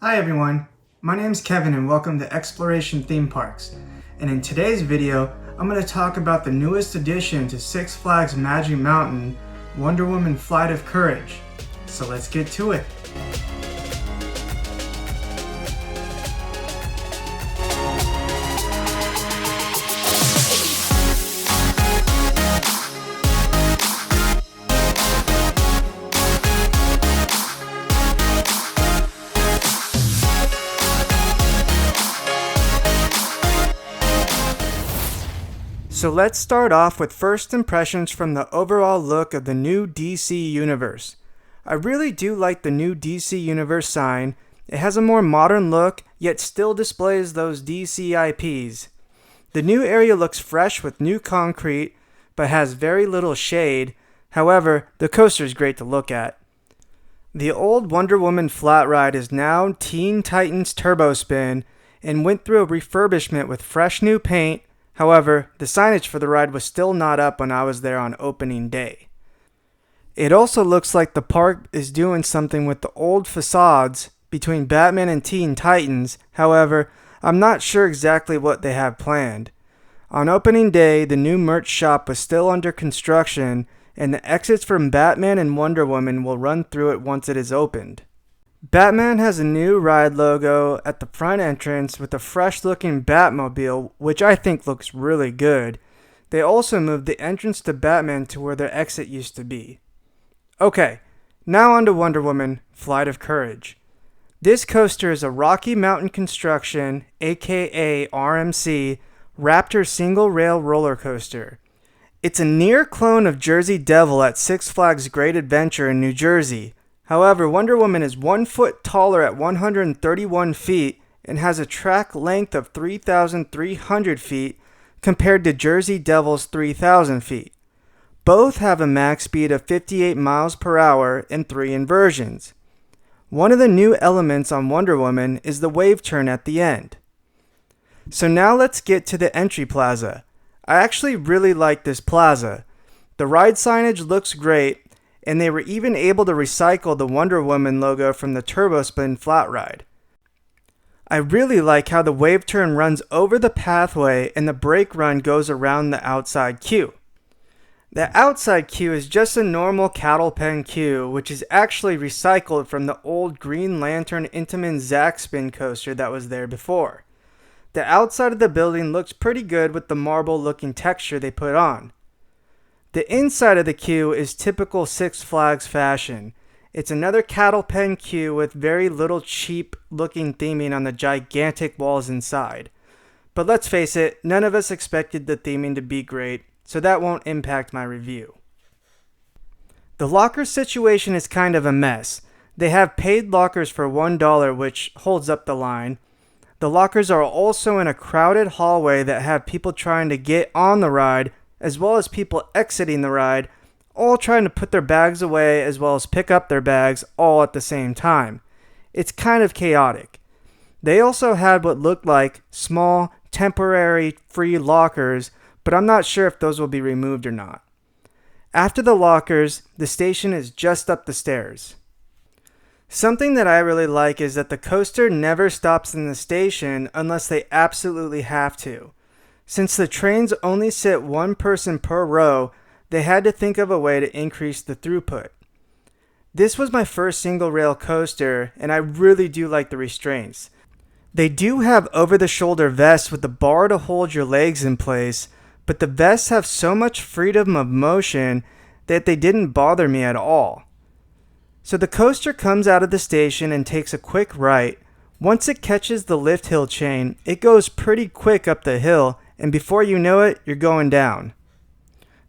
Hi everyone, my name is Kevin and welcome to Exploration Theme Parks. And in today's video, I'm going to talk about the newest addition to Six Flags Magic Mountain, Wonder Woman Flight of Courage. So let's get to it. So let's start off with first impressions from the overall look of the new DC Universe. I really do like the new DC Universe sign. It has a more modern look, yet still displays those DC IPs. The new area looks fresh with new concrete, but has very little shade. However, the coaster is great to look at. The old Wonder Woman flat ride is now Teen Titans Turbo Spin and went through a refurbishment with fresh new paint. However, the signage for the ride was still not up when I was there on opening day. It also looks like the park is doing something with the old facades between Batman and Teen Titans. However, I'm not sure exactly what they have planned. On opening day, the new merch shop was still under construction, and the exits from Batman and Wonder Woman will run through it once it is opened. Batman has a new ride logo at the front entrance with a fresh looking Batmobile, which I think looks really good. They also moved the entrance to Batman to where their exit used to be. Okay, now on to Wonder Woman Flight of Courage. This coaster is a Rocky Mountain Construction, aka RMC, Raptor single rail roller coaster. It's a near clone of Jersey Devil at Six Flags Great Adventure in New Jersey. However, Wonder Woman is 1 foot taller at 131 feet and has a track length of 3,300 feet compared to Jersey Devil's 3,000 feet. Both have a max speed of 58 miles per hour and 3 inversions. One of the new elements on Wonder Woman is the wave turn at the end. So now let's get to the entry plaza. I actually really like this plaza. The ride signage looks great, and they were even able to recycle the Wonder Woman logo from the Turbo Spin flat ride. I really like how the wave turn runs over the pathway and the brake run goes around the outside queue. The outside queue is just a normal cattle pen queue, which is actually recycled from the old Green Lantern Intamin Zack Spin coaster that was there before. The outside of the building looks pretty good with the marble looking texture they put on. The inside of the queue is typical Six Flags fashion. It's another cattle pen queue with very little cheap looking theming on the gigantic walls inside. But let's face it, none of us expected the theming to be great, so that won't impact my review. The locker situation is kind of a mess. They have paid lockers for $1, which holds up the line. The lockers are also in a crowded hallway that have people trying to get on the ride, as well as people exiting the ride, all trying to put their bags away as well as pick up their bags all at the same time. It's kind of chaotic. They also had what looked like small, temporary free lockers, but I'm not sure if those will be removed or not. After the lockers, the station is just up the stairs. Something that I really like is that the coaster never stops in the station unless they absolutely have to. Since the trains only sit one person per row, they had to think of a way to increase the throughput. This was my first single rail coaster, and I really do like the restraints. They do have over-the-shoulder vests with the bar to hold your legs in place, but the vests have so much freedom of motion that they didn't bother me at all. So the coaster comes out of the station and takes a quick right. Once it catches the lift hill chain, it goes pretty quick up the hill, and before you know it, you're going down.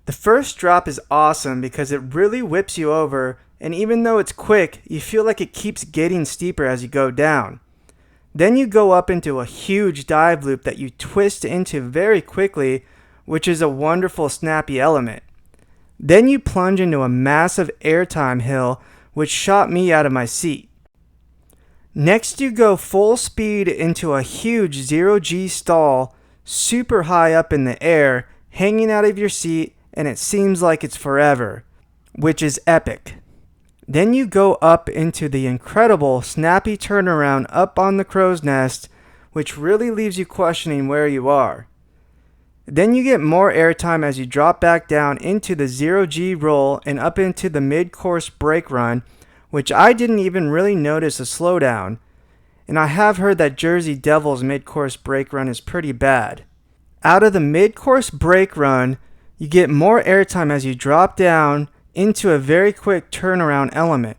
The first drop is awesome because it really whips you over, and even though it's quick, you feel like it keeps getting steeper as you go down. Then you go up into a huge dive loop that you twist into very quickly, which is a wonderful snappy element. Then you plunge into a massive airtime hill, which shot me out of my seat. Next you go full speed into a huge 0G stall, super high up in the air, hanging out of your seat, and it seems like it's forever, which is epic. Then you go up into the incredible snappy turnaround up on the crow's nest, which really leaves you questioning where you are. Then you get more airtime as you drop back down into the 0G roll and up into the mid-course brake run, which I didn't even really notice a slowdown. And I have heard that Jersey Devil's mid-course brake run is pretty bad. Out of the mid-course brake run, you get more airtime as you drop down into a very quick turnaround element.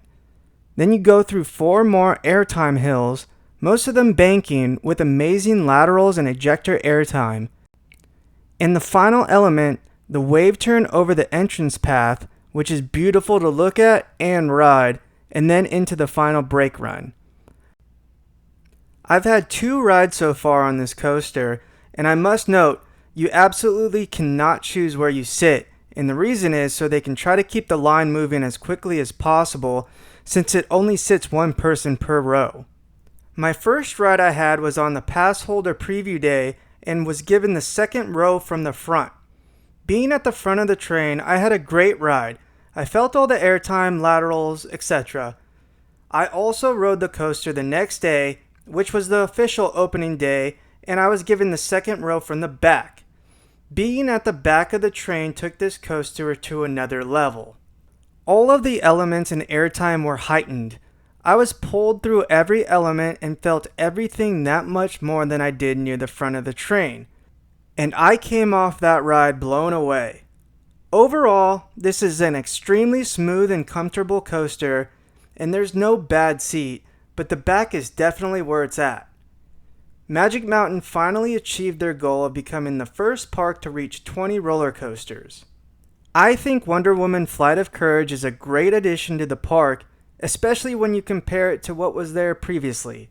Then you go through 4 more airtime hills, most of them banking with amazing laterals and ejector airtime. In the final element, the wave turn over the entrance path, which is beautiful to look at and ride, and then into the final brake run. I've had 2 rides so far on this coaster, and I must note, you absolutely cannot choose where you sit, and the reason is so they can try to keep the line moving as quickly as possible, since it only sits 1 person per row. My first ride I had was on the pass holder preview day, and was given the 2nd row from the front. Being at the front of the train, I had a great ride. I felt all the airtime, laterals, etc. I also rode the coaster the next day, which was the official opening day, and I was given the 2nd row from the back. Being at the back of the train took this coaster to another level. All of the elements and airtime were heightened. I was pulled through every element and felt everything that much more than I did near the front of the train. And I came off that ride blown away. Overall, this is an extremely smooth and comfortable coaster, and there's no bad seat, but the back is definitely where it's at. Magic Mountain finally achieved their goal of becoming the first park to reach 20 roller coasters. I think Wonder Woman Flight of Courage is a great addition to the park, especially when you compare it to what was there previously.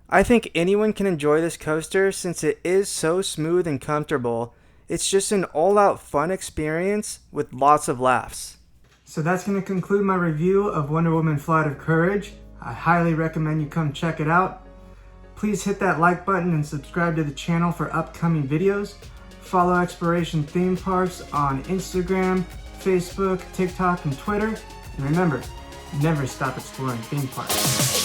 I think anyone can enjoy this coaster since it is so smooth and comfortable. It's just an all-out fun experience with lots of laughs. So that's going to conclude my review of Wonder Woman Flight of Courage. I highly recommend you come check it out. Please hit that like button and subscribe to the channel for upcoming videos. Follow Exploration Theme Parks on Instagram, Facebook, TikTok, and Twitter. And remember, never stop exploring theme parks.